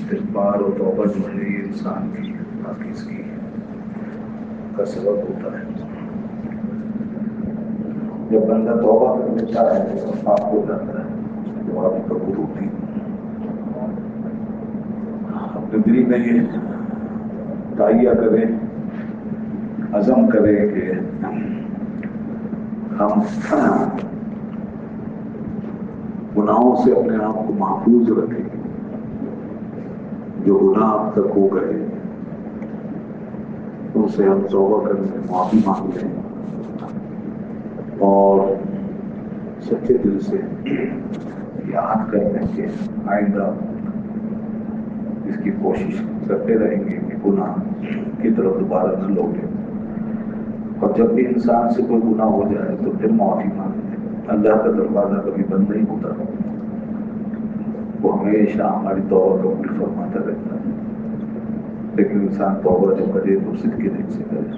استغفار اور توبہ جو ہے یہ انسان کی پاکیزگی کا سبب ہوتا ہے. جب بندہ توبہ کر لیتا ہے تو پاک ہو جاتا ہے. دعا بھی قبول ہوتی ہے. اپنے دل میں یہ تائیہ کریں، عزم کریں کہ ہم گناہوں سے اپنے آپ کو محفوظ رکھیں. جو گناہ اب تک ہو گئے ان سے ہم توبہ کر کے معافی مانگ لیں اور سچے دل سے یاد کر لیں کہ آئندہ اس کی کوشش کرتے رہیں گے کہ گناہ کی طرف دوبارہ نہ لوٹیں. اور جب بھی انسان سے کوئی گناہ ہو جائے تو پھر معافی مانگ لیں. اللہ کا دروازہ کبھی بند نہیں ہوتا، وہ ہمیشہ ہماری توبہ قبول فرماتا رہتا ہے. لیکن انسان توبہ جو کرے تو صدق کے دل سے کرے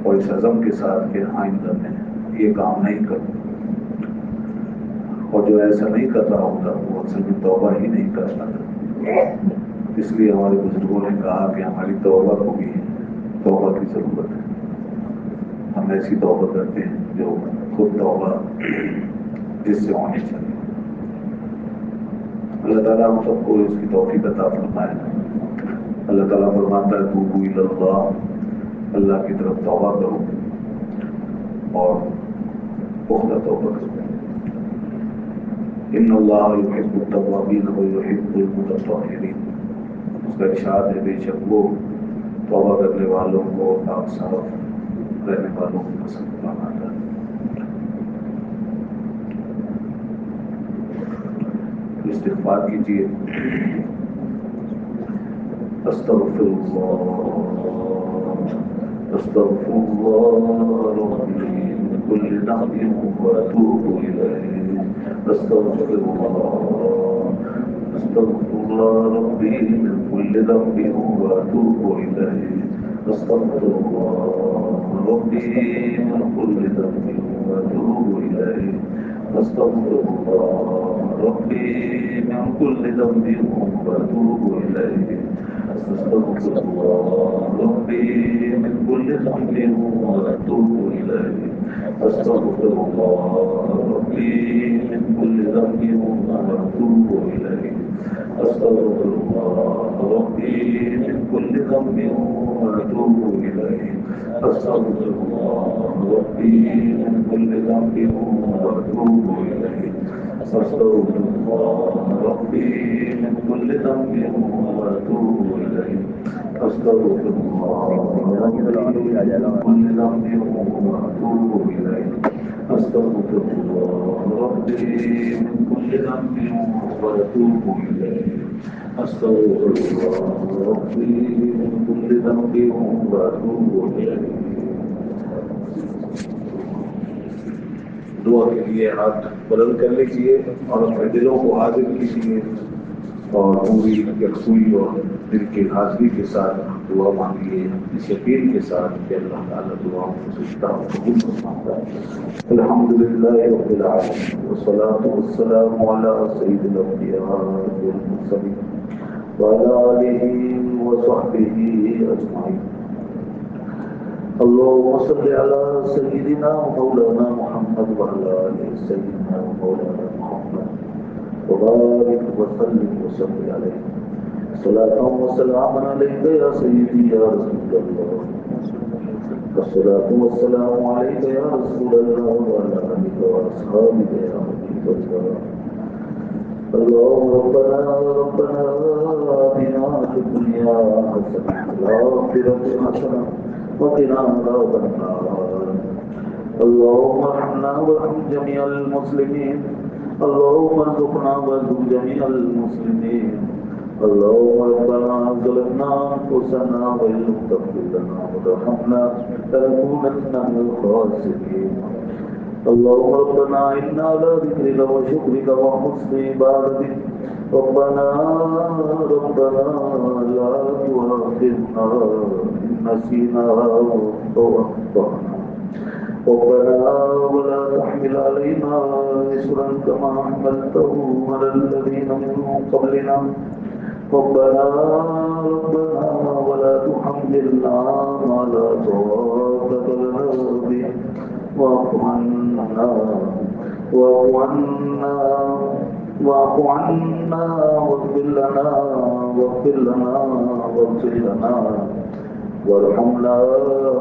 اور اس عزم کے ساتھ کہ آئندہ میں یہ کام نہیں کروں. اور جو ایسا نہیں کر رہا ہوتا وہ اصل میں توبہ ہی نہیں کرتا تھا. اس لیے ہمارے بزرگوں نے کہا کہ ہماری توبہ کو بھی توبہ کی ضرورت ہے. ہم ایسی توبہ کرتے ہیں جو خود توبہ جس سے ہونی چاہیے. اللہ تعالیٰ ہم سب کو اس کی توفیق عطا فرمائے. اللہ تعالیٰ فرماتا ہے توبوا الی اللہ، اللہ کی طرف توبہ کرو اور پختہ توبہ کرو. ان اللہ یحب التوابین ویحب المتطہرین. اس کا ارشاد ہے بے شک وہ توبہ کرنے والوں کو پاک صاف رہنے والوں کو پسند فرماتا ہے. استغفار کیجیے. استغفر اللہ استغفر اللہ ربی من کل ذنب واتوب الیہ. استغفر اللہ ربی من کل ذنب واتوب الیہ. استغفر اللہ ربی من کل ذنب واتوب الیہ. استغفر اللہ ربی من کل ذنب واتوب الیہ. استغفر اللہ ربی من کل ذنب واتوب الیہ. استغفر اللہ ربی من کل ذنب واتوب الیہ. استغفر اللہ ربی من کل ذنب واتوب الیہ. استغفر اللہ ربی من کل ذنب واتوب الیہ. استغفر اللہ ربی من کل ذنب واتوب الیہ. استغفر اللہ ربی من کل ذنب واتوب الیہ. استغفر اللہ ربی من کل ذنب واتوب الیہ. استغفر اللہ ربی من کل ذنب واتوب الیہ. دعا کے لیے ہاتھ بلند کر لیجیے اور اپنے دلوں کو حاضر کیجیے اور پوری یکسوئی اور دل کی حاضری کے ساتھ دعا مانگیے اس یقین کے ساتھ کہ اللہ تعالیٰ دعاؤں کو سنتا اور قبول فرماتا ہے. الحمدللہ رب العالمین والصلاة والسلام علی سید الانبیاء والمرسلین وعلی آلہ وصحبہ اجمعین. اللهم صل على سيدنا مولانا محمد وعلى آل سيدنا مولانا محمد وبارك وسلم وصل عليه صلاة وسلام عليك يا سيدي يا رسول الله. والصلاة والسلام عليك يا رسول الله وعلى آلك وأصحابك يا حبيب الله. اللهم ربنا آتنا في الدنيا حسنة وفي الآخرة حسنة وقنا عذاب النار. اللهم ارحمنا وارحم جميع المسلمين. اللهم ارزقنا وارزق جميع المسلمين. اللهم ربنا ظلمنا انفسنا وان لم تغفر لنا وترحمنا لنكونن من الخاسرين. اللهم ربنا انا على ذكرك وشكرك وحسن عبادتك. ربنا لا تؤاخذنا إن نسينا أو أخطأنا. ربنا ولا تحمل علينا إصرا كما حملته على الذين من قبلنا. ربنا ولا تحملنا ما لا طاقة لنا به واعف عنا واغفر لنا وارحمنا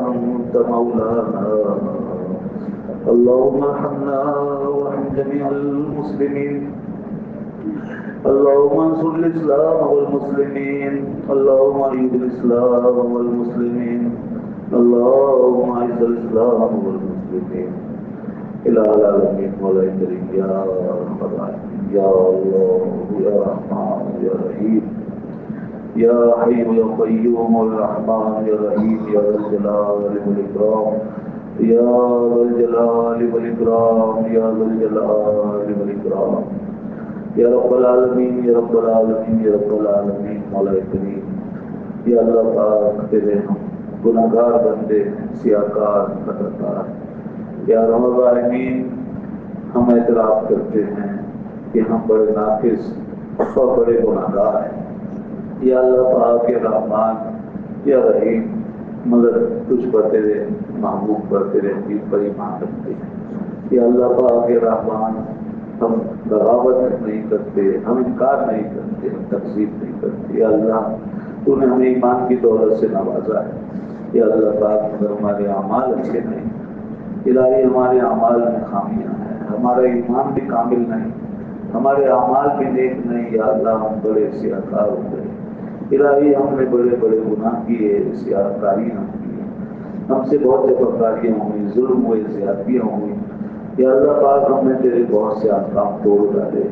أنت مولانا اللهم ارحمنا وارحم جميع المسلمين اللهم انصر الإسلام والمسلمين اللهم أيد الإسلام والمسلمين اللهم أعز الإسلام والمسلمين إلى العالمين ولا كريم يا رب العالمين يا الله يا رحمن يا رحيم يا حي يا قيوم الرحمن يا رحيم يا ذا الجلال والإكرام يا ذا الجلال والإكرام يا ذا الجلال والإكرام یا رب العالمین یا رب العالمین یا رب العالمین مولا کریم یا اللہ پاک تیرے ہم گناہگار بندے سیاکار خطاکار یا رب العالمین ہم اعتراف کرتے ہیں کہ ہم بڑے ناقص اور بڑے گناہگار ہیں یا اللہ پاک یا رحمان یا رحیم مگر تجھ پر تیرے محبوب پر تیرے حبیب پر ایمان رکھتے ہیں یا اللہ پاک یا رحمان ہم بغاوت نہیں کرتے ہم انکار نہیں کرتے ہم تکذیب نہیں کرتے یا اللہ تو نے ہمیں ایمان کی دولت سے نوازا ہے یا اللہ پاک مگر ہمارے اعمال اچھے نہیں الہی ہمارے اعمال میں خامیاں ہیں ہمارا ایمان بھی کامل نہیں ہمارے اعمال بھی نیک نہیں یا اللہ ہم بڑے سیاکار ہو گئے الہی ہم نے بڑے بڑے گناہ کیے سیاکاریاں کی ہم سے بہت جفاکاریاں ہوئی ظلم ہوئے زیادتیاں ہوئی یا اللہ پاک ہم نے تیرے بہت سے احکام توڑ ڈالے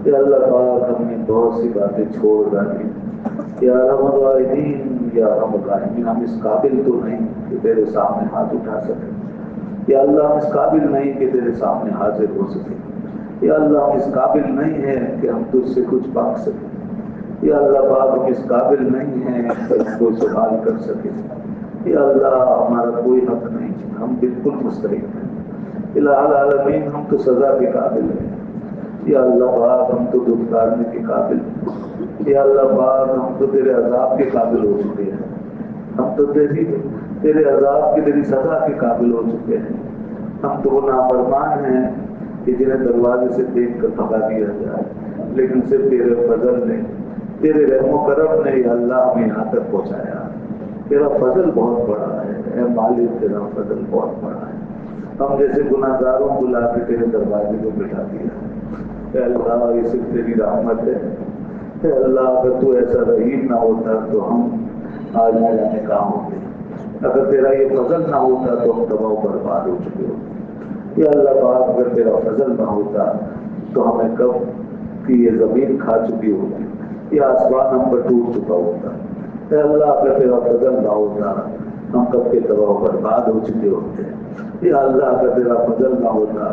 یا اللہ پاک ہم نے بہت سی باتیں چھوڑ ڈالی یا رحم الراحمین یا رحم الراحمین ہم اس قابل تو نہیں کہ تیرے سامنے ہاتھ اٹھا سکیں یا اللہ ہم اس قابل نہیں کہ تیرے سامنے حاضر ہو سکیں یا اللہ ہم اس قابل نہیں ہیں کہ ہم تجھ سے کچھ مانگ سکیں یا اللہ پاک ہم اس قابل نہیں ہیں کہ ہم کوئی سوال کر سکیں یا اللہ ہمارا کوئی حق نہیں ہم بالکل مستحق ہیں الہ العالمین ہم تو سزا کے قابل ہیں یا اللہ پاک ہم تو دھتکارنے کے قابل ہیں یا اللہ پاک ہم تو تیرے عذاب کے قابل ہو چکے ہیں ہم تو تیرے عذاب کی تیری سزا کے قابل ہو چکے ہیں ہم تو وہ نافرمان ہیں کہ جنہیں دروازے سے دیکھ کر بھگا دیا جائے لیکن صرف تیرے فضل نے تیرے رحم و کرم نے یا اللہ ہمیں یہاں تک پہنچایا تیرا فضل بہت بڑا ہے اے مالک تیرا فضل بہت بڑا ہے ہم جیسے گناہ گاروں کو لا کے تیرے دروازے کو بٹھا دیا اے اللہ یہ صرف تیری رحمت ہے اے اللہ اگر تو ایسا رحیم نہ ہوتا تو ہم آج نہ جانے کہاں ہوتے اگر تیرا یہ فضل نہ ہوتا تو ہم تباہ و برباد ہو چکے ہوتے یا اللہ پاک اگر تیرا فضل نہ ہوتا تو ہمیں کب کی یہ زمین کھا چکی ہوتی یہ آسمان ہم پر ٹوٹ چکا ہوتا اے اللہ اگر تیرا فضل نہ ہوتا ہم کب کے تباہ و برباد ہو چکے ہوتے یا اللہ اگر تیرا فضل نہ ہوتا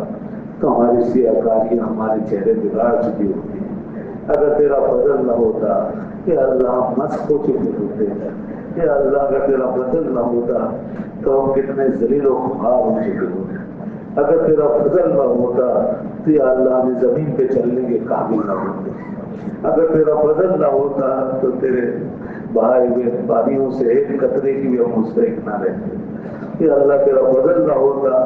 تو ہماری سیاکاریاں ہمارے چہرے بگاڑ چکی ہوتی ہیں اگر تیرا فضل نہ ہوتا یا اللہ ہم مسخ ہو چکے ہوتے یا اللہ اگر تیرا فضل نہ ہوتا تو ہم کتنے ذلیل و خوار ہو چکے ہوتے اگر تیرا فضل نہ ہوتا تو یا اللہ ہمیں زمین پہ چلنے کے قابل نہ ہوتے اگر تیرا فضل نہ ہوتا تو تیرے بہائے ہوئے پانیوں سے ایک قطرے کی بھی ہم مستحق نہ رہتے یا اللہ تیرا فضل نہ ہوتا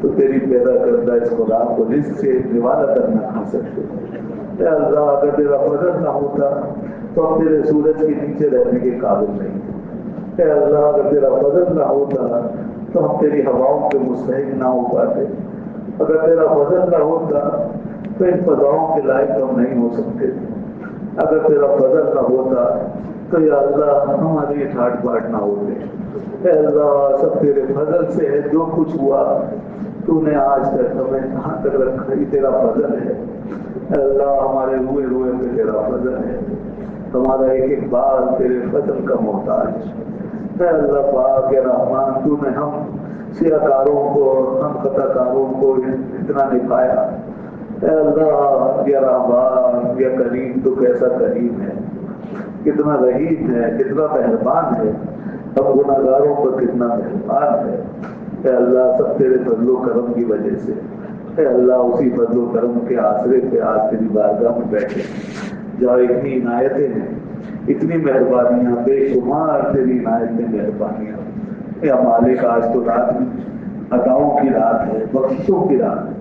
تو تیری پیدا کردہ اس خدا کو رزق سے نوالا کرنا کھا سکتے اے اللہ اگر تیرا فضل نہ ہوتا تو ہم تیرے سورج کے نیچے رہنے کے قابل نہیں اے اللہ اگر تیرا فضل نہ ہوتا تو ہم تیری ہواؤں کے مستحق نہ ہو پاتے اگر تیرا فضل نہ ہوتا تو ان فضاؤں کے لائق ہم نہیں ہو سکتے اگر تیرا فضل نہ ہوتا تو یا اللہ ہماری ٹھاٹ باٹ نہ ہوتے اے اللہ سب تیرے فضل سے ہے جو کچھ ہوا تو نے آج تک ہمیں کہاں تک رکھا یہ تیرا فضل ہے اے اللہ ہمارے روئے روئے پہ تیرا فضل ہے ہمارا ایک ایک بار تیرے فضل کا محتاج اے اللہ پاک یا رحمان تو نے ہم سیاکاروں کو ہم خطاکاروں کو اتنا نبھایا اے اللہ یا رحمان یا کریم تو کیسا کریم ہے کتنا رحیم ہے کتنا مہربان ہے ہم گناہگاروں پر کتنا مہربان ہے اے اللہ سب تیرے فضل و کرم کی وجہ سے اے اللہ اسی فضل و کرم کے آسرے پہ آج تیری بارگاہ میں بیٹھے جہاں اتنی عنایتیں ہیں اتنی مہربانیاں، بے شمار تیری عنایتیں مہربانیاں۔ یا مالک آج تو رات عطاؤں کی رات ہے، بخششوں کی رات ہے۔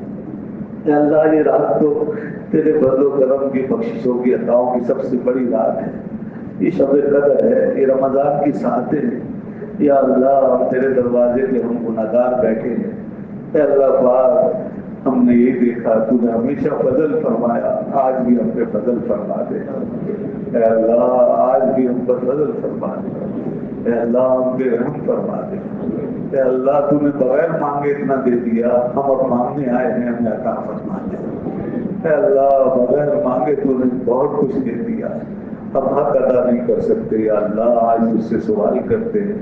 یا اللہ یہ رات تو تیرے فضل و کرم کی، بخششوں کی، عطاؤں کی سب سے بڑی رات ہے۔ یہ شب قدر ہے، یہ رمضان کی ساعتیں ہیں۔ یا اللہ تیرے دروازے پہ ہم گناہگار بیٹھے ہیں۔ اے اللہ پاک ہم نے یہ دیکھا تو نے ہمیشہ فضل فرمایا، آج بھی ہم پہ فضل فرما دے۔ اے اللہ آج بھی ہم پر فضل فرما دے۔ اے اللہ ہم پہ رحم فرما دے۔ اے اللہ تو نے بغیر مانگے اتنا دے دیا، ہم اب مانگنے آئے ہیں، ہمیں عطا فرما دے۔ اے اللہ بغیر مانگے تو نے بہت کچھ دے دیا، ہم حق ادا نہیں کر سکتے۔ یا اللہ آج اس سے سوال کرتے ہیں،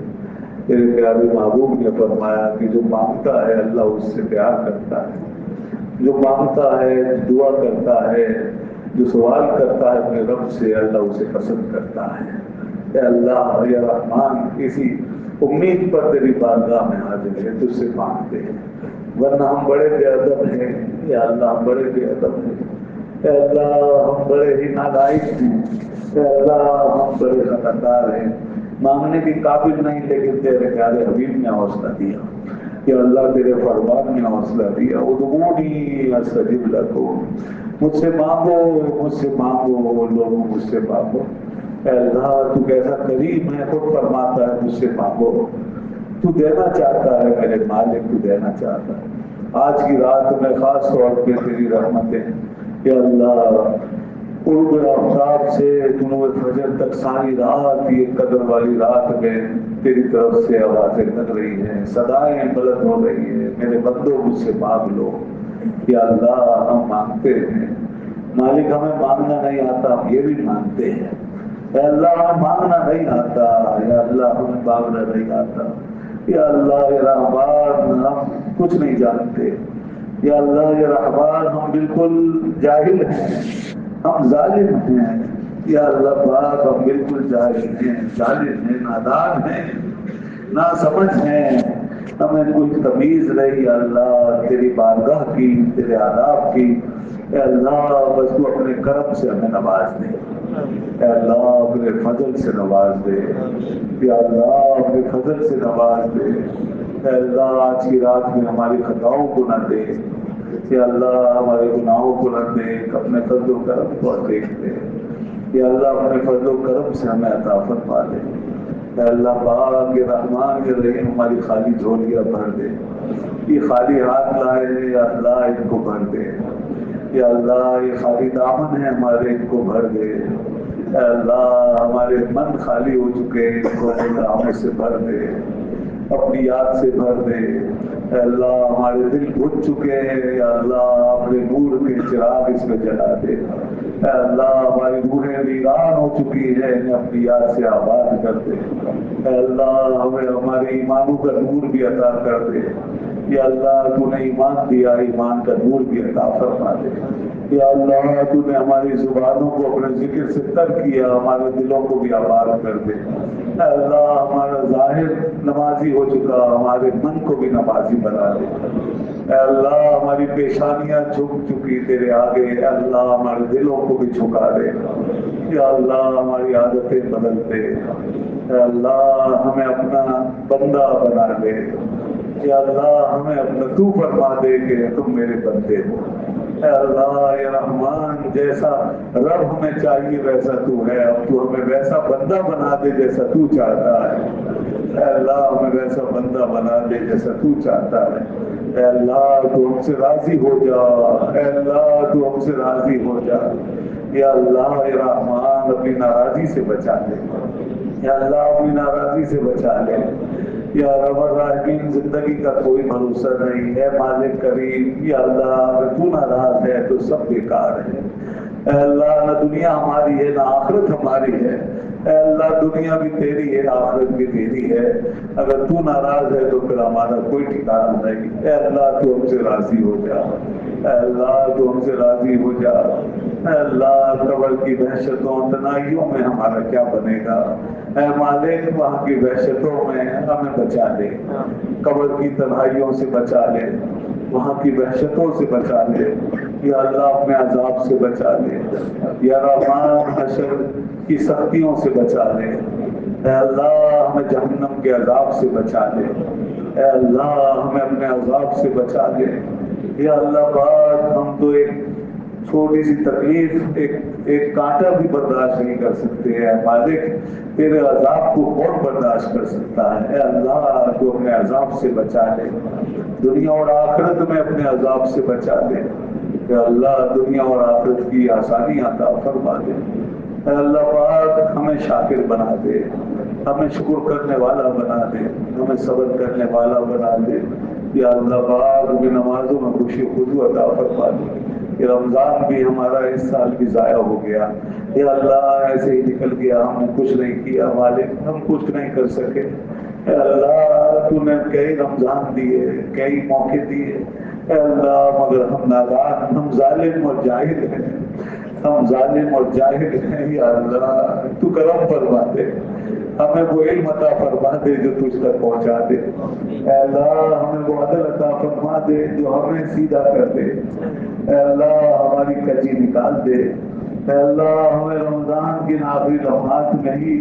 تیرے پیارے محبوب نے فرمایا کہ جو مانگتا ہے اللہ اس سے پیار کرتا ہے، جو مانگتا ہے، دعا کرتا ہے، جو سوال کرتا ہے اپنے رب سے، اللہ اسے پسند کرتا ہے۔ اے اللہ یا رحمان اسی امید پر تیری بارگاہ میں حاضر ہے، تجھ سے مانگتے ہیں، ورنہ ہم بڑے بے ادب ہیں۔ یا اللہ ہم بڑے بے ادب ہیں۔ اے اللہ ہم بڑے ہی نالائق ہیں۔ اے اللہ ہم بڑے خطاکار ہیں، مانگنے کے قابل نہیں، لیکن تیرے پیارے حبیب نے حوصلہ دیا۔ یا اللہ تیرے فرمان نے حوصلہ دیا، ادعونی استجب لکم، مجھ سے مانگو، مجھ سے مانگو، لوگوں مجھ سے مانگو۔ اے اللہ تو کیسا کریم ہے، خود فرماتا ہے مجھ سے مانگو۔ تو دینا چاہتا ہے میرے مالک، تو دینا چاہتا ہے۔ آج کی رات میں خاص طور پہ تیری رحمتیں، یا اللہ قرب آفتاب سے طلوع فجر تک ساری رات، یہ قدر والی رات میں تیری طرف سے آوازیں لگ رہی ہیں، صدائیں بلند ہو رہی ہیں، میرے بندوں مجھ سے مانگ لو۔ یا اللہ ہم مانگتے ہیں، مالک ہمیں مانگنا نہیں آتا، ہم یہ بھی مانگتے ہیں۔ اے اللہ ہمیں مانگنا نہیں آتا، یا اللہ ہمیں مانگنا نہیں آتا۔ یا اللہ یا رحمان ہم کچھ نہیں جانتے۔ یا اللہ یا رحمان ہم بالکل جاہل ہیں، ہم ظالم ہیں۔ یا اللہ پاک ہم بالکل جاہل ہیں، ظالم ہیں، نادان ہیں، ناسمجھ ہیں، ہمیں کوئی تمیز نہیں۔ یا اللہ تیری بارگاہ کی، تیرے آداب کی، اے اللہ بس تو اپنے کرم سے ہمیں نواز دے۔ اے اللہ اپنے فضل سے نواز دے۔ یا اللہ اپنے فضل سے نواز دے۔ اے اللہ آج کی رات میں ہماری خطاؤں کو نہ دے۔ یا اللہ ہمارے گناہوں کو نہ دیکھ، اپنے فضل و کرم کو دیکھ دے۔ یا اللہ اپنے فضل و کرم سے ہمیں عطا فرما دے۔ اے اللہ پاک یہ رحمان یہ رحیم ہماری خالی جھولیاں بھر دے، یہ خالی ہاتھ لائے ہیں، یا اللہ ان کو بھر دے۔ یا اللہ یہ خالی دامن ہے ہمارے، ان کو بھر دے۔ اے اللہ ہمارے من خالی ہو چکے ہیں، ان کو اپنے ناموں سے بھر دے، اپنی یاد سے بھر دے۔ اے اللہ ہمارے دل بھج چکے ہیں، یا اللہ اپنے نور کے چراغ اس میں جلا دے۔ اے اللہ ہماری روحیں ویران ہو چکی ہے، انہیں اپنی یاد سے آباد کر دے۔ اے اللہ ہمیں ہمارے ایمانوں کا نور بھی عطا کر دے۔ یا اللہ تو نے ایمان دیا، ایمان کا نور بھی عطا فرما دے۔ یا اللہ تو نے ہماری زبانوں کو اپنے ذکر سے تر کیا، ہمارے دلوں کو بھی آباد کر دے۔ اے اللہ ہمارا ظاہر نمازی ہو چکا، ہمارے من کو بھی نمازی بنا دے۔ اے اللہ ہماری پیشانیاں جھک چکی تیرے آگے، اے اللہ ہمارے دلوں کو بھی جھکا دے۔ یا اللہ ہماری عادتیں بدل دے۔ اے اللہ ہمیں اپنا بندہ بنا دے۔ یا اللہ ہمیں اپنا تو فرما دے کہ تم میرے بندے ہو۔ اے اللہ یا رحمان جیسا رب ہمیں چاہیے ویسا تو ہے، اب تو ہمیں ویسا بندہ بنا دے جیسا تو چاہتا ہے۔ اے اللہ ہمیں ویسا بندہ بنا دے جیسا تو چاہتا ہے۔ اے اللہ تو ہم سے راضی ہو جا، اے اللہ تو ہم سے راضی ہو جا۔ یا اللہ یا رحمان اپنی ناراضی سے بچا لے۔ یا اللہ اپنی ناراضی سے بچا لے۔ یا رب الراحمین زندگی کا کوئی بھروسہ نہیں ہے، مالک کریم یا اللہ اگر تو ناراض ہے تو سب بیکار ہے۔ اے اللہ نہ دنیا ہماری ہے نہ آخرت ہماری ہے۔ اے اللہ دنیا بھی تیری ہے، آخرت بھی تیری ہے، اگر تو ناراض ہے تو پھر ہمارا کوئی ٹھکانہ نہیں۔ اے اللہ تو ہم سے راضی ہو جا، اے اللہ تو ہم سے راضی ہو جا۔ اے اللہ قبر کی وحشتوں تنہائیوں میں ہمارا کیا بنے گا، اے مالک وہاں کی وحشتوں میں ہمیں بچا لے، قبر کی تنہائیوں سے بچا لے، وہاں کی وحشتوں سے بچا لے۔ یا اللہ اپنے عذاب سے بچا لے، یا رحمان حشر کی سختیوں سے بچا لے، اے اللہ ہمیں جہنم کے عذاب سے بچا لے، اے اللہ ہمیں اپنے عذاب سے بچا لے۔ یا اللہ پاک ہم تو ایک چھوٹی سی تکلیف، ایک کانٹا بھی برداشت نہیں کر سکتے ہیں مالک، تیرے عذاب کو کون برداشت کر سکتا ہے؟ اے اللہ تو اپنے عذاب سے بچا لے، دنیا اور آخرت میں اپنے عذاب سے بچا لے، اے اللہ دنیا اور آخرت کی آسانی عطا فرما دے، اے اللہ پاک ہمیں شاکر بنا دے، ہمیں شکر کرنے والا بنا دے، ہمیں صبر کرنے والا بنا دے۔ یا اللہ پاک ہمیں نمازوں میں خوشی خضوع عطا فرما دے۔ یہ رمضان بھی ہمارا اس سال بھی ضائع ہو گیا، یا اللہ ایسے ہی نکل گیا، ہم نے کچھ نہیں کیا مالک، ہم کچھ نہیں کر سکے۔ اے اللہ تو نے کئی رمضان دیے، کئی موقع دیے، اے اللہ مگر ہم نادان، ہم ظالم اور جاہل ہیں، ہم ظالم اور جاہل ہیں۔ یا اللہ تو کرم فرما دے، ہمیں وہ علم عطا فرما دے جو تجھ تک پہنچا دے، اے اللہ ہمیں وہ عدل عطا فرما دے جو ہمیں سیدھا کر دے، اے اللہ ہماری کجی نکال دے، اے اللہ ہمیں رمضان کے آخری لمحات میں ہی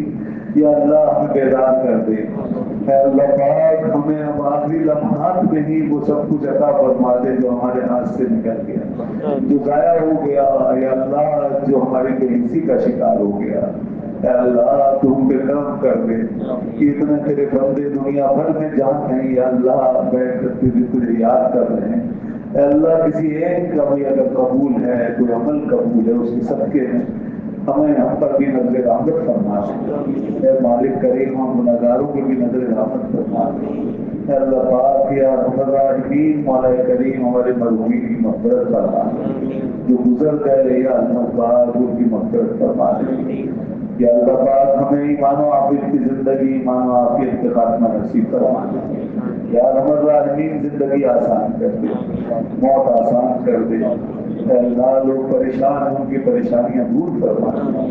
یا اللہ ہمیں بیدار کر دے، اے اللہ پاک ہمیں اب آخری لمحات میں ہی وہ سب کچھ عطا فرما دے جو ہمارے ہاتھ سے نکل گیا، جو ضائع ہو گیا، یا اللہ جو ہماری بے حسی کا شکار ہو گیا، اے اللہ تو ہم پہ کرم کر دے کہ اتنے تیرے بندے دنیا بھر میں جان ہیں، یا اللہ بیٹھ کر تجھے یاد کر رہے ہیں، اے اللہ کسی ایک کا بھی اگر قبول ہے، کوئی عمل قبول ہے، اس کے صدقے میں ہمیں ہم پر بھی نظر رحمت فرما، اے مالک کریم ہم گناہگاروں کی بھی نظر رحمت فرما، اے اللہ پاک یا الراحمین مولا کریم ہمارے مرحومین کی مغفرت فرما، جو گزر گئے یا اللہ پاک ان کی مغفرت فرما، یا اللہ پاک ہمیں ایمان و عافیت کی زندگی، ایمان و عافیت کے خاتمہ نصیب فرما، یا رب العالمین زندگی آسان کر دے، موت آسان کر دے، اے اللہ لوگ پریشان ہیں ان کی پریشانیاں دور فرما،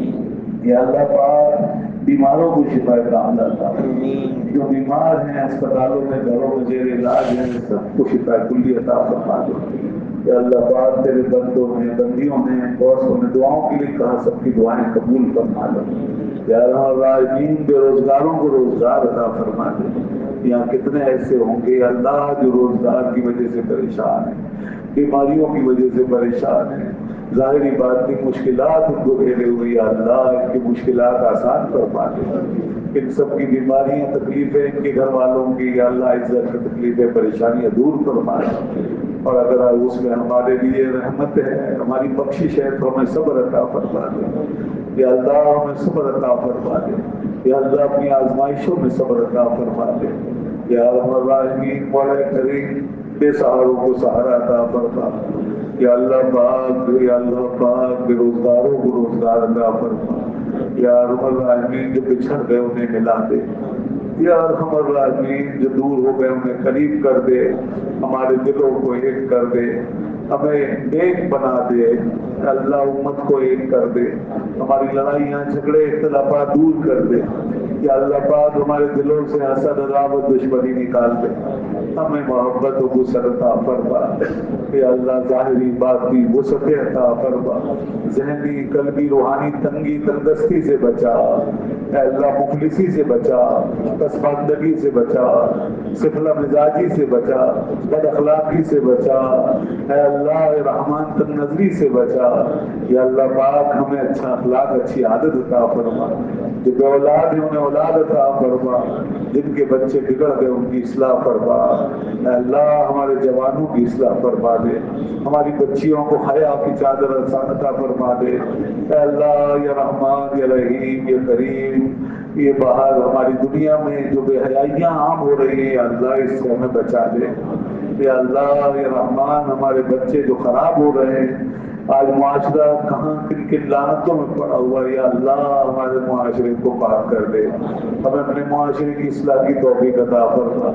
یا اللہ پاک بیماروں کو شفا کاملہ عطا فرما، جو بیمار ہیں اسپتالوں میں گھروں میں زیر علاج ہیں سب کو شفا کلی عطا فرما دے، یا اللہ پاک تیرے بندوں نے بندیوں نے دوستوں نے دعاؤں کے لیے کہا، سب کی دعائیں قبول فرما دے، یا الراحمین بے روزگاروں کو روزگار عطا فرما دے، یہاں کتنے ایسے ہوں گے اللہ جو روزگار کی وجہ سے پریشان ہیں، بیماریوں کی وجہ سے پریشان ہیں، ظاہری باطنی مشکلات ان کو گھیرے ہوئے، یا اللہ ان کی مشکلات آسان فرما دے، ان سب کی بیماریاں تکلیفیں ان کے گھر والوں کی، یا اللہ عزت کی تکلیفیں پریشانیاں دور فرما دے، اور اگر اس میں ہمارے لیے رحمت ہے، ہماری بخشش ہے تو ہمیں صبر عطا فرما دے، یا اللہ ہمیں صبر عطا فرما دے، یا اللہ اپنی آزمائشوں میں صبر عطا فرما دے، یا رب العالمین مولا کریم بے سہاروں کو سہارا عطا فرما، یا اللہ پاک بے روزگاروں کو روزگار عطا فرما، یا رب العالمین جو بچھڑ گئے انہیں ملا دے، یا رحم الراحمین جو دور ہو گئے انہیں قریب کر دے، ہمارے دلوں کو ایک کر دے، ہمیں ایک بنا دے، اللہ امت کو ایک کر دے، ہماری لڑائیاں جھگڑے اختلافات دور کر دے، یا اللہ پاک ہمارے دلوں سے حسد عداوت دشمنی نکال دے، ہمیں محبت و وسعت عطا فرما، یا اللہ ظاہری باطنی وسعت عطا فرما، ذہنی قلبی روحانی تنگی تندرستی سے بچا، اے اللہ مفلسی سے بچا، پسماندگی سے بچا، سفلہ مزاجی سے بچا، بد اخلاقی سے بچا، اے اللہ رحمان تن نظری سے بچا، یا اللہ پاک ہمیں اچھا اخلاق اچھی عادت عطا فرما، جو بے اولاد ہیں انہیں اولاد عطا فرما، جن کے بچے بگڑ گئے ان کی اصلاح فرما، اے اللہ ہمارے جوانوں کی اصلاح فرما دے، ہماری بچیوں کو حیا کی چادر عطا فرما دے، اے اللہ یا رحمان یا رحیم یا کریم، یہ باہر ہماری دنیا میں جو بے حیائیاں عام ہو رہی ہیں اللہ اس سے ہمیں بچا دے، یا اللہ یا رحمان ہمارے بچے جو خراب ہو رہے ہیں، آج معاشرہ کہاں کن کن لعنتوں میں پڑا ہوا، یا اللہ ہمارے معاشرے کو پاک کر دے، ہمیں اپنے معاشرے کی اصلاح کی توفیق عطا فرما،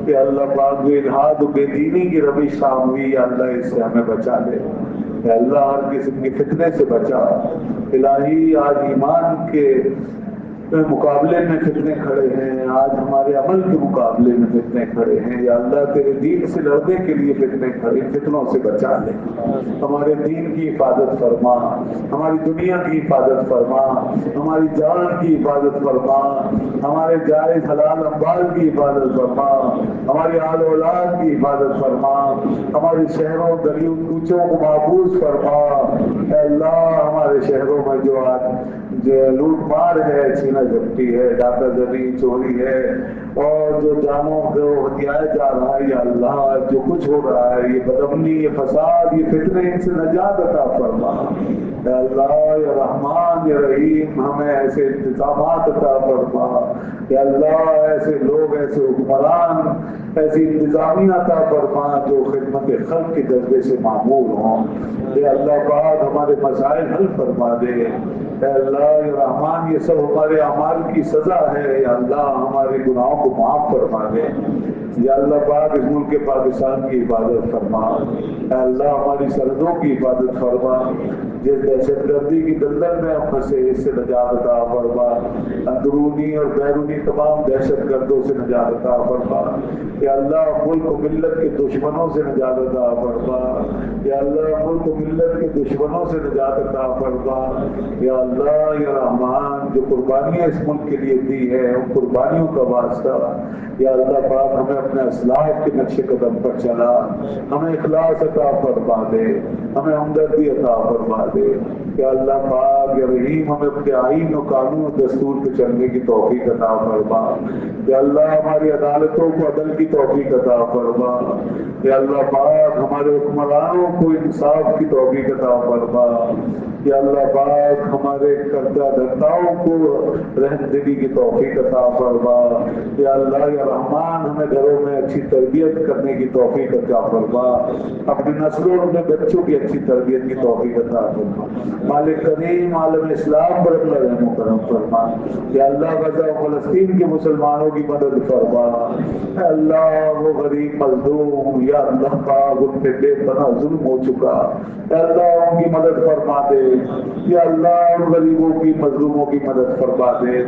کہ اللہ پاک جو الحاد و بے دینی کی روش عام ہوئی، یا اللہ اس سے ہمیں بچا دے، کہ اللہ ہر قسم کے فتنے سے بچا، الہی آج ایمان کے مقابلے میں فتنے کھڑے ہیں، آج ہمارے عمل کے مقابلے میں فتنے کھڑے ہیں، یا اللہ تیرے دین سے لڑنے کے لیے فتنے کھڑے، فتنوں سے بچا لے، ہمارے دین کی حفاظت فرما، ہماری دنیا کی حفاظت فرما، ہماری جان کی حفاظت فرما، ہمارے جائز حلال اموال کی حفاظت فرما، ہماری آل اولاد کی حفاظت فرما، ہمارے شہروں گلیوں کوچوں کو محفوظ فرما۔ اے اللہ ہمارے شہروں میں جو لوٹ مار ہے، چھینا جھپٹی ہے، ڈاکہ زنی، چوری ہے، اور جو جانوں کو ہتھیایا جا رہا ہے، یا اللہ جو کچھ ہو رہا ہے، یہ بدامنی، یہ فساد، یہ فتنے، ان سے نجات عطا فرما۔ یا اللہ یا رحمان یا رحیم ہمیں ایسے انتظامات عطا فرما، یا اللہ ایسے لوگ، ایسے حکمران، ایسی انتظامیہ عطا فرما جو خدمت خلق کے جذبے سے معمول ہوں۔ یا اللہ پاک ہمارے مسائل حل فرما دے۔ اے اللہ یا رحمان یہ سب ہمارے اعمال کی سزا ہے، یا اللہ ہمارے گناہوں کو معاف فرما دے۔ یا اللہ پاک اس ملک پاکستان کی حفاظت فرما، اے اللہ ہماری سرحدوں کی حفاظت فرما، جس دہشت گردی کی دلدل میں ہم پھنسے اس سے نجات عطا فرما، اندرونی اور بیرونی تمام دہشت گردوں سے نجات عطا فرما۔ یا اللہ ملک و ملت کے دشمنوں سے نجات عطا فرما، یا اللہ ملک و ملت کے دشمنوں سے نجات عطا فرما۔ یا اللہ یا رحمان جو قربانیاں اس ملک کے لیے دی ہے ان قربانیوں کا واسطہ، یا اللہ پاک ہمیں اپنے اسلاف کے نقش قدم پر چلا، ہمیں اخلاص عطا فرما دے، ہمیں ہمدردی عطا فرما دے۔ یا اللہ پاک یا رحیم ہمیں اپنے آئین و قانون و دستور پہ چلنے کی توفیق عطا فرما۔ یا اللہ ہماری عدالتوں کو عدل کی توفیق عطا فرما۔ یا اللہ پاک ہمارے حکمرانوں کو انصاف کی توفیق عطا فرما۔ یا اللہ پاک ہمارے کردہ دھنداؤں کو رحمدلی کی توفیق عطا فرما۔ یا اللہ یا رحمان ہمیں گھروں میں اچھی تربیت کرنے کی توفیق عطا فرما، اپنی نسلوں میں بچوں کی اچھی تربیت کی توفیق عطا فرما۔ مالک کریم عالم اسلام پر اپنا رحم و کرم فرما۔ یا اللہ غزہ و فلسطین کے مسلمانوں کی مدد فرما۔ اے اللہ وہ غریب مظلوم، یا اللہ پاک ان پہ بے پناہ ظلم ہو چکا، اے اللہ ان کی مدد فرما دے۔ یا اللہ ان غریبوں کی مظلوموں کی مدد فرما دے۔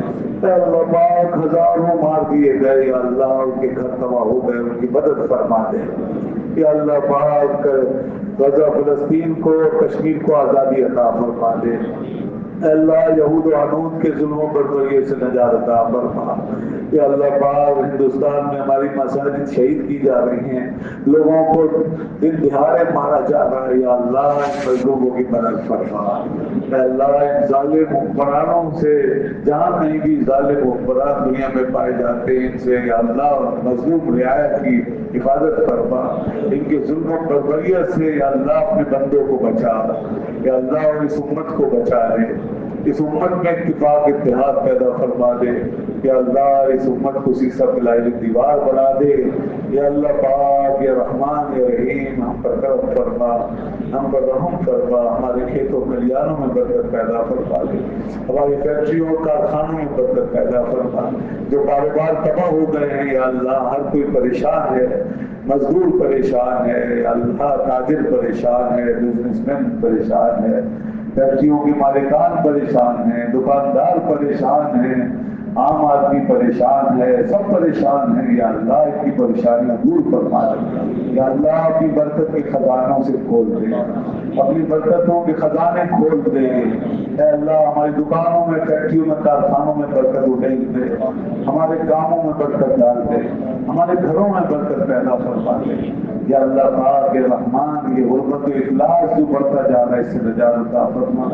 اے اللہ پاک ہزاروں مار دیے گئے، یا اللہ ان کے گھر تباہ ہو گئے، ان کی مدد فرما دے۔ یا اللہ پاک غزہ فلسطین کو، کشمیر کو آزادی عطا فرما دے۔ اے اللہ یہود و عنود کے ظلم و بربریے سے نجات عطا فرما۔ یا اللہ پاک ہندوستان میں ہماری مساجد شہید کی جا رہی ہیں، لوگوں کو دن دہاڑے مارا جا رہا ہے، یا اللہ ان مظلوموں کی مدد فرما۔ اے اللہ ان ظالم حکمرانوں سے، جہاں کہیں بھی ظالم حکمران دنیا میں پائے جاتے ہیں، ان سے یا اللہ مظلوم رعایت کی حفاظت فرما، ان کے ظلم و بربریت سے یا اللہ اپنے بندوں کو بچا، یا اللہ اور اس امت کو بچا لے، اس امت میں اتفاق اتحاد پیدا فرما دے۔ یا اللہ اس امت کو سیسا پلائی دیوار بنا دے۔ یا اللہ پاک یا رحمان یا رحیم ہم پر کرم فرما، ہم پر رحم فرما، ہمارے کھیتوں کھلیانوں میں برکت پیدا فرما دے، ہماری فیکٹریوں اور کارخانوں میں برکت پیدا فرما۔ جو کاروبار تباہ ہو گئے ہیں یا اللہ ہر کوئی پریشان ہے، مزدور پریشان ہے، یا اللہ تاجر پریشان ہے، بزنس مین پریشان ہے، فیکٹریوں کے مالکان پریشان ہیں، دکاندار پریشان ہیں، عام آدمی پریشان ہے، سب پریشان ہیں، یا اللہ کی پریشانیاں دور فرما دے۔ یا اللہ اپنی برکت کے خزانوں سے کھول دے، اپنی برکتوں کے خزانے کھول دے۔ اے اللہ ہماری دکانوں میں، فیکٹریوں میں، کارخانوں میں برکت اٹھیل دے، ہمارے کاموں میں برکت ڈال دے، ہمارے گھروں میں برکت پیدا فرما دے۔ یا اللہ پاک یا رحمان یہ غربت و افلاس جو بڑھتا جا رہا ہے اس سے نجات عطا فرما۔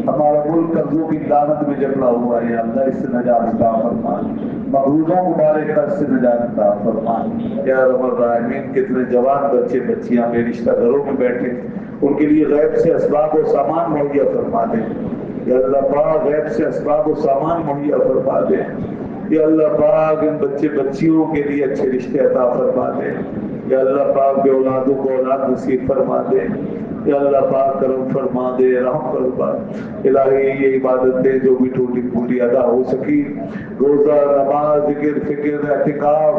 ہمارا ملک قرضوں کی لعنت میں جکڑا ہوا ہے، یا اللہ اس سے نجات عطا فرما، مقروضوں کو مارے گا اس سے نجات عطا فرما۔ یا رب العالمین کتنے جوان بچے بچیاں بے رشتہ گھروں میں بیٹھے، ان کے لیے غیب سے اسباب و سامان مہیا فرما دے۔ یا اللہ پاک غیب سے اسباب و سامان مہیا فرما دے۔ یا اللہ پاک ان بچے بچیوں کے لیے اچھے رشتے عطا فرما دے۔ یا اللہ پاک بے اولادوں کو اولاد نصیب فرما دے۔ یا اللہ پاک کرم فرما دے، رحم فرما۔ الہی یہ عبادتیں جو بھی ٹوٹی پھوٹی ادا ہو سکی، روزہ، نماز، ذکر، فکر، اعتکاف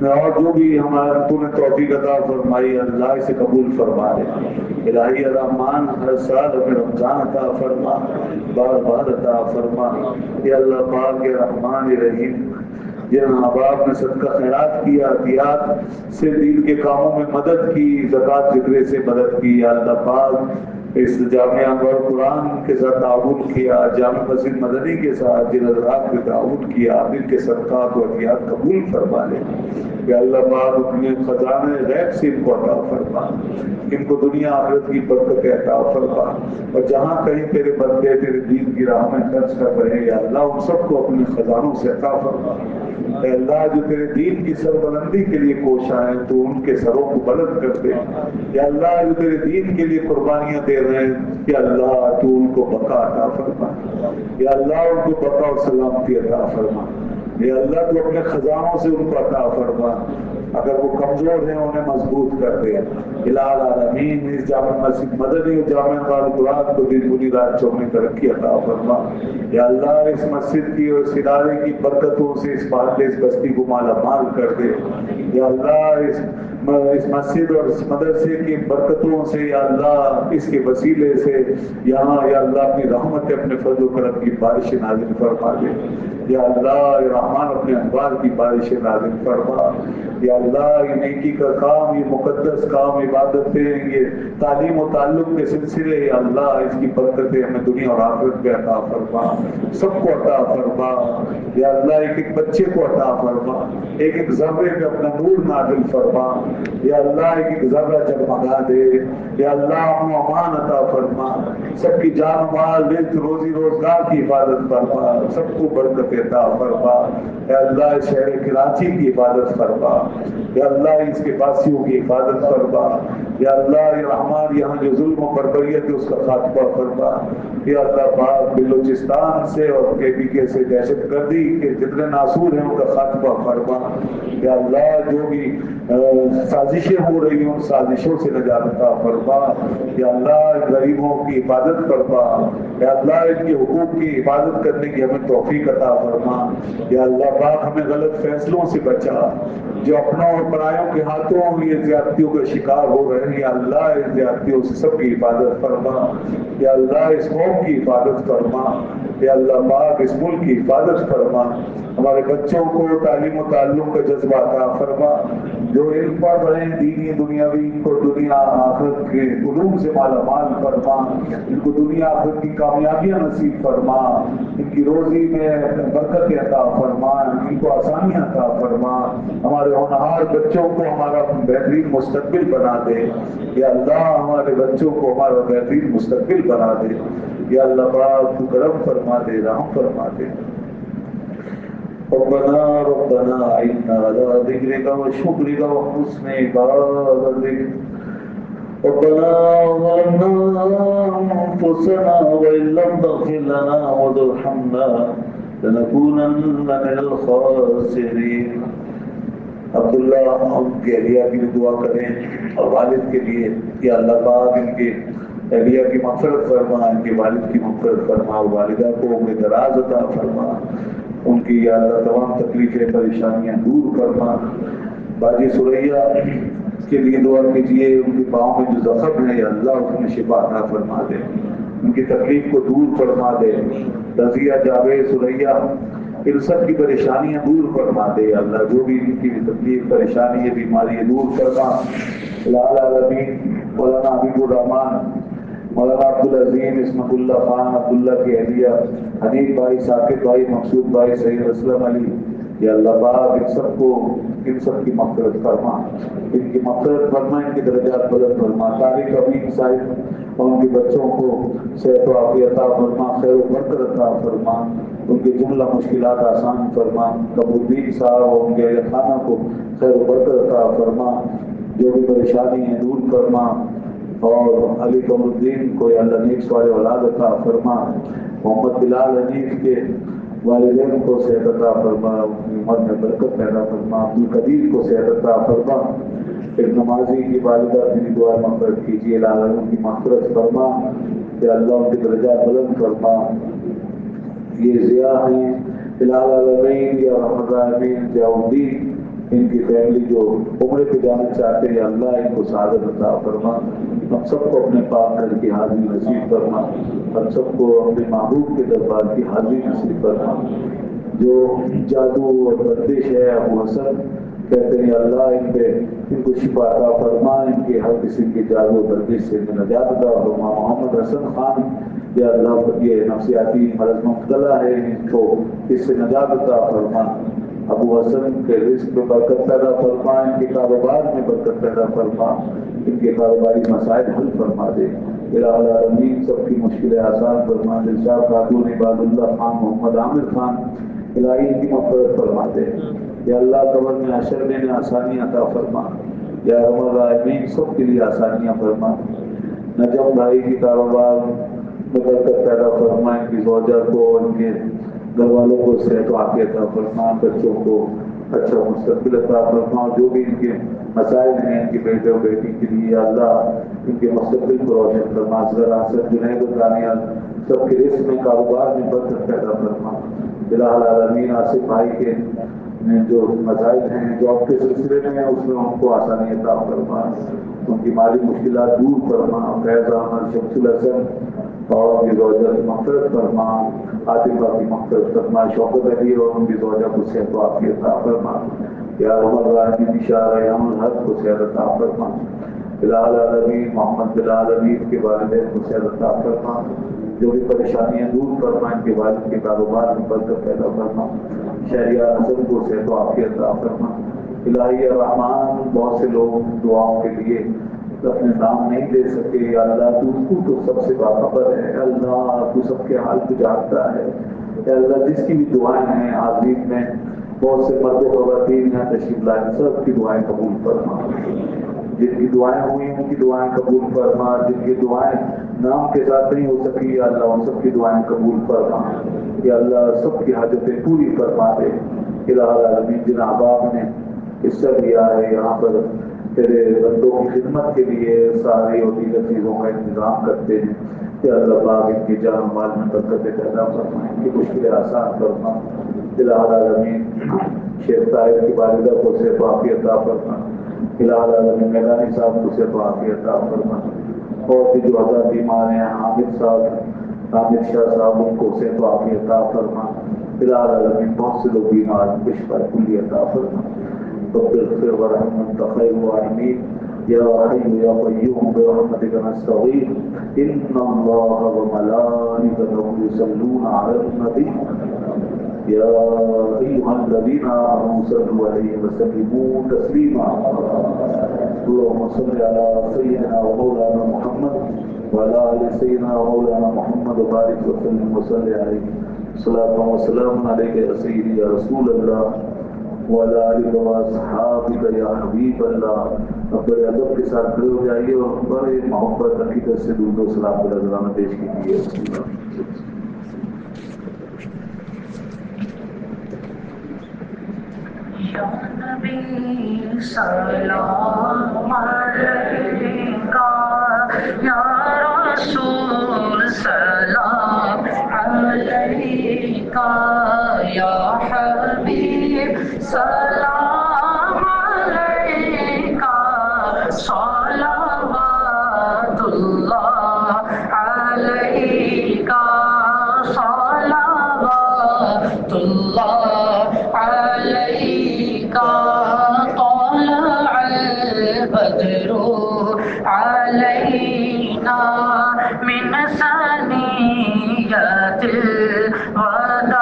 اور جو بھی ہمارا تو نے توفیق عطا فرمائی، اللہ اسے قبول فرما دے۔ الہی الرحمن ہر سال ہمیں رمضان عطا فرما، بار بار عطا فرما۔ یا اللہ پاک یا رحمان یا رحیم، جن احباب نے صدقہ خیرات کیا، عطیات سے دین کے کاموں میں مدد کی، زکوٰۃ فطرے سے مدد کی، یا اللہ پاک اس جامعہ انوار قرآن کے ساتھ تعاون کیا، جامع مسجد مدنی کے ساتھ جن حضرات نے تعاون کیا، ان کے صدقات و عطیات قبول فرما لے۔ یا اللہ پاک اپنے خزانے غیب سے ان کو عطا فرما، ان کو دنیا آخرت کی برکت عطا فرما، اور جہاں کہیں تیرے بندے تیرے دین کی راہ میں خرچ کر رہے ہیں یا اللہ ان سب کو اپنے خزانوں سے عطا فرما۔ اے اللہ جو تیرے دین کی سربلندی کے لیے کوشاں ہیں تو ان کے سروں کو بلند کر دے۔ یا اللہ جو تیرے دین کے لیے قربانیاں دے رہے ہیں یا اللہ تو ان کو بقا عطا فرما، یا اللہ ان کو بقا اور سلامتی عطا فرما، یا اللہ تو اپنے خزانوں سے ان کو عطا فرما، اگر وہ کمزور ہیں انہیں مضبوط کر دے۔ الہ العالمین اس جامع مسجد مدنی اور جامع انوار قرآن کو دن بنی رات چوک میں ترقی عطا فرما۔ یا اللہ اس مسجد کی اور اس ادارے کی برکتوں سے اس محلے اس بستی کو مالا مال کر دے۔ یا اللہ اس مسجد اور اس مدرسے کی برکتوں سے یا اللہ اس کے وسیلے سے یہاں یا اللہ اپنی رحمت اپنے فضل و کرم کی بارش نازل فرما دے۔ یا اللہ رحمان اپنے انوار کی بارش نازل فرما۔ یا اللہ یہ نیکی کا کام، یہ مقدس کام، عبادتیں، یہ تعلیم و تعلق کے سلسلے یا اللہ اس کی برکتیں ہمیں دنیا اور آخرت میں عطا فرما، سب کو عطا فرما۔ یا اللہ ایک ایک بچے کو عطا فرما، ایک ایک ذرے پہ اپنا نور نازل فرما۔ یا اللہ ایک ایک ذرہ جگمگا دے۔ یا اللہ امن و امان عطا فرما، سب کی جان و مال رزق روزی روزگار کی حفاظت فرما، سب کو برکت عطا فرما۔ یا اللہ اس شہر کراچی کی حفاظت فرما، یا اللہ اس کے باسیوں کی حفاظت فرما۔ یا اللہ یا رحمان یہاں جو ظلم و بربریت ہے اس کا خاتمہ فرما۔ یا اللہ پاک بلوچستان سے اور KPK سے دہشت گردی کے جتنے ناصور ہیں ان کا خاتمہ فرما۔ یا اللہ جو بھی سازشیں ہو رہی ہیں ان سازشوں سے نجات عطا فرما۔ یا اللہ غریبوں کی حفاظت فرما۔ یا اللہ ان کے حقوق کی حفاظت کرنے کی ہمیں توفیق عطا فرما۔ یا اللہ پاک ہمیں غلط فیصلوں سے بچا، جو اپنوں اور پرایوں کے ہاتھوں یہ زیادتیوں کا شکار ہو رہے ہیں، یا اللہ اس زیادتیوں سے سب کی حفاظت فرما۔ یا اللہ اس قوم کی حفاظت فرما۔ یا اللہ پاک اس ملک کی حفاظت فرما۔ ہمارے بچوں کو تعلیم و تعلم کا جذبہ عطا فرما، جو علم پڑھ رہے ہیں دینی دنیاوی ان کو دنیا آخرت کے علوم سے مالا مال فرما، ان کو دنیا آخرت کی کامیابیاں نصیب فرما، ان کی روزی میں برکت عطا فرما، ان کو آسانیاں عطا فرما۔ ہمارے ہونہار بچوں کو ہمارا بہترین مستقبل بنا دے۔ یا اللہ ہمارے بچوں کو ہمارا بہترین مستقبل بنا دے۔ یا اللہ پاک تو کرم فرما دے، رحم فرما دے۔ ربنا إنا على ذكرك وشكرك وحسن عبادتك ربنا ظلمنا أنفسنا وإن لم تغفر لنا وترحمنا لنكونن من الخاسرين۔ عبداللہ ان کے اہلیہ کی دعا کریں اور والد کے لیے، یا اللہ پاک ان کے اہلیہ کی مغفرت فرما، ان کے والد کی مغفرت فرما، اور والدہ کو عمر دراز عطا فرما، ان کی یا اللہ تمام تکلیفیں پریشانیاں دور فرما۔ باجی سریا کے لیے دعا کیجیے، ان کے پاؤں میں جو زخم ہے یا اللہ اس میں شفا عطا فرما دے، ان کی تکلیف کو دور فرما دے۔ رضیہ جاوید سریا ان سب کی پریشانیاں دور فرما دے، اللہ جو بھی ان کی تکلیف پریشانی ہے بیماری ہے دور فرما۔ الہ العالمین مولانا حبیب الرحمان، مولانا عبدالعظیم، عصمت اللہ خان، عبداللہ کی اہلیہ، حنیف بھائی، ثاقب بھائی، مقصود بھائی، سید اسلم علی، یا اللہ پاک ان سب کی مغفرت فرما، ان کی مغفرت فرما، ان کی درجات بلند فرما۔ طارق امین صاحب اور ان کے بچوں کو صحت و عافیت عطا فرما، خیر و برکت عطا فرما، ان کی جملہ مشکلات آسان فرما۔ قبولدین صاحب اور ان کے اہل خانہ کو خیر و برکت عطا فرما، جو بھی پریشانی ہے دور فرما، اور علی قمر الدین کو یا اللہ نیک صالح اولاد عطا فرما۔ محمد بلال حنیف کے والدین کو صحت عطا فرما، اپنی عمر میں برکت پیدا فرما۔ عبدالقدیر کو صحت عطا فرما۔ ایک نمازی کی والدہ کی دعا مغفرت کیجیے، العالمین کی مغفرت فرما، یا اللہ ان کے درجات بلند فرما۔ یہ ضیاء ہیں العالمین یا رحمت العالمین ضیاء الدین، ان کی فیملی جو عمرے پہ جانا چاہتے ہیں اللہ ان کو سعادت عطا فرما، ہم سب کو اپنے پاک گھر کی حاضری نصیب فرما، ہم سب کو اپنے محبوب کے دربار کی حاضری نصیب فرما۔ جو جادو اور بندش ہے ابو حسن کہتے ہیں اللہ ان کو شفا عطا فرما، ان کے ہر قسم کے جادو و بندش سے نجات عطا فرما۔ محمد حسن خان یا اللہ یہ نفسیاتی مرض مبتلا ہے، ان کو اس سے نجات عطا فرما۔ ابو حسن کے رزق میں برکت پیدا فرما، ان کے کاروبار میں برکت پیدا فرما، ان کے کاروباری مسائل حل فرما دے۔ الہ العالمین سب کی مشکلیں آسان فرما دے۔ شاہ خاتون عباد اللہ خان محمد عامر خان الہی ان کی مغفرت فرما دے۔ یا اللہ قبر میں حشر میں آسانیاں عطا فرما، یا رحم الراحمین سب کے لیے آسانیاں فرما۔ نجم بھائی کی کاروبار میں برکت پیدا فرما، ان کی زوجہ کو ان کے گھر والوں کو صحت و عافیت عطا فرما، بچوں کو اچھا مستقبل عطا فرما، جو بھی ان کے مسائل ہیں ان کے بیٹے اور بیٹی کے لیے اللہ ان کے مستقبل کو روشن فرما۔ اصغر حسن جنید و دانیال سب کے رزق میں کاروبار میں برکت پیدا فرما۔ الہ العالمین آصف بھائی کے جو مسائل ہیں جاب کے سلسلے میں اس میں ان کو آسانی عطا فرما، ان کی مالی مشکلات دور فرما۔ فیض احمد شمس الحسن اور ان کی زوجہ کی مغفرت فرما، عاطفہ کی مغفرت فرما۔ شوکت علی اور ان کی زوجہ کو صحت و عافیت عطا فرما۔ یا رحمت الراحمین شاہ ریحان الحق کو صحت عطا فرما۔ الہ العالمین محمد بلال امیر کے والدین کو صحت عطا فرما، جو بھی پریشانیاں دور فرما، ان کے والد کے کاروبار میں برکت پیدا فرما۔ شہریار حسن کو صحت و عافیت عطا فرما۔ الہی الرحمن بہت سے لوگ دعاؤں کے لیے اپنے نام نہیں دے سکے، یا اللہ تو سب سے باخبر ہے، اللہ تو سب کے حال کو جانتا ہے۔ یا اللہ جس کی بھی دعائیں ہیں حاضرین میں بہت سے مرد و خواتین یہاں تشریف لائے، سب کی دعائیں قبول فرما۔ جن کی دعائیں ہوئی ان کی دعائیں قبول فرما، جن کی دعائیں نام کے ساتھ نہیں ہو سکی یا اللہ ان سب کی دعائیں قبول فرما۔ یا اللہ سب کی حاجتیں پوری فرما دے۔ الہ العالمین جن احباب نے حصہ لیا ہے یہاں پر تیرے بندوں کی خدمت کے لیے ساری اور دیگر چیزوں کا انتظام کرتے ہیں، کہ اللہ پاک ان کی جان و مال میں برکتیں پیدا فرما، ان کی مشکلیں آسان فرما۔ الہ العالمین شیخ طاہر کی والدہ کو صحت و عافیت عطا فرما۔ الہ العالمین میدانی صاحب کو صحت و عافیت عطا فرما۔ اور بھی جو حضرات بیمار ہیں حامد صاحب، حامد شاہ صاحب، ان کو صحت و عافیت عطا فرما۔ الہ العالمین بہت سے لوگ بیمار ہیں، کو شفا کلی عطا فرما۔ رب اغفر وارحم وانت خیر الراحمین یا حی یا قیوم برحمتک نستغیث ان اللہ وملائکتہ یصلون علی النبی یا ایھا الذین آمنوا صلوا علیہ وسلموا تسلیما۔ اللهم صل علی سیدنا و مولانا محمد وعلی آل سیدنا و مولانا محمد وبارک وسلم وصلی علیہ صلاۃ و سلام علیک یا سیدی یا رسول اللہ وعلی آلہ و اصحابہ یا حبیب اللہ۔ اب بڑے ادب کے ساتھ کھڑے ہو جائیے اور بڑے محبت عقیدت سے درود و سلام برادرانہ پیش کیجیے۔ یا نبی سلام علیکہ، یا رسول سلام علیکہ، یا حبیب سلام علیکہ، صلوات اللہ علیکہ، صلوات اللہ علیکہ، طلع البدر علینا من ثنیۃ الوداع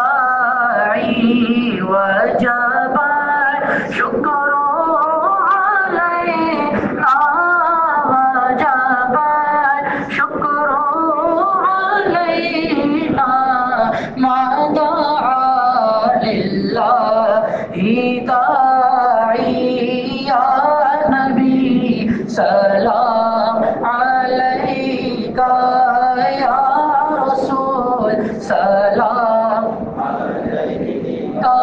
وجب شکر علینا، وجب شکر علینا، ما دعا للہ داعی۔ یا نبی سلام علیکہ، یا رسول سلام علیکہ،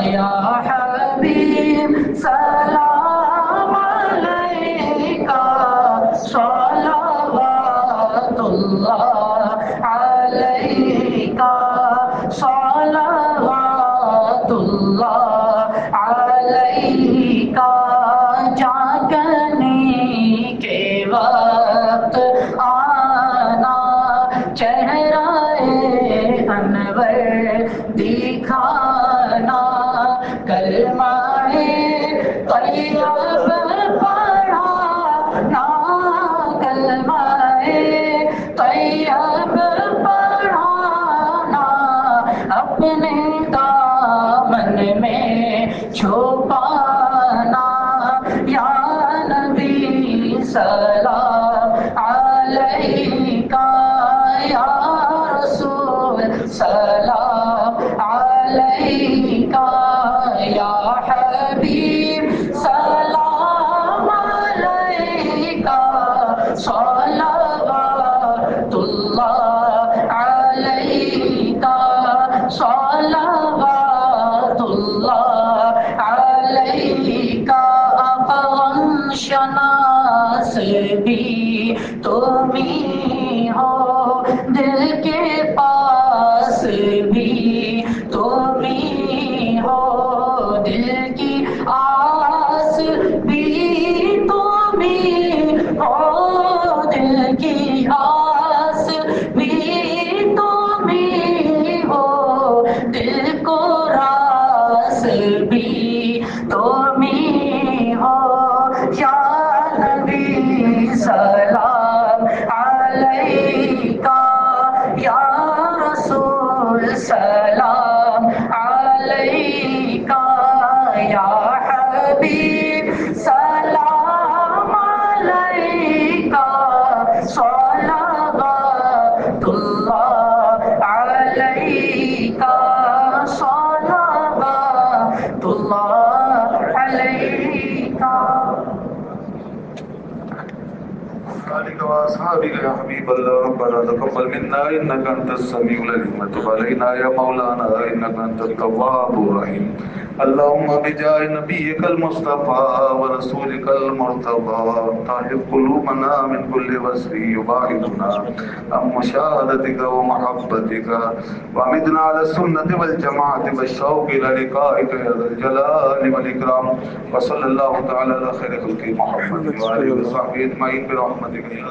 یا حبیب سلام علیکہ، صلوات اللہ علیکہ، صلوات اللہ علیکہ۔ زیور دکھانا کلمہ طیب پڑھانا کلمہ طیب پڑھانا اپنے دامن میں چھپانا یا نبی سلام علیکہ یا رسول سلام علیکہ یا حبیب سلام علیکہ صلوات اللہ علیکہ صلوات اللہ علیکہ اقوام شناس بھی تمہیں ہو دل کے پاس بھی تمہیں ہو دل کی آس بھی تمہیں ہو دل کی آس بھی تمہیں ہو دل کو راس بھی تمہیں ہو یا نبی سلام علیکہ یا رسول سلام علیکہ یا حبیب سلام علیکہ صلوات اللہ علیکہ صلوات اللہ علیکہ آلك وأصحابك يا حبيب الله ربنا تقبل منا إنك أنت السميع العليم وتب علينا يا مولانا إنك أنت التواب الرحيم اللهم بجاه نبيك المصطفى ورسولك المرتضى طهر قلوبنا من كل وسر يباعدنا عن مشاهدتك ومحبتك وامدنا على السنة والجماعة والشوق إلى لقائك يا ذا الجلال والإكرام وصلى الله تعالى على خير خلق محمد وآله وصحبه أجمعين برحمتك يا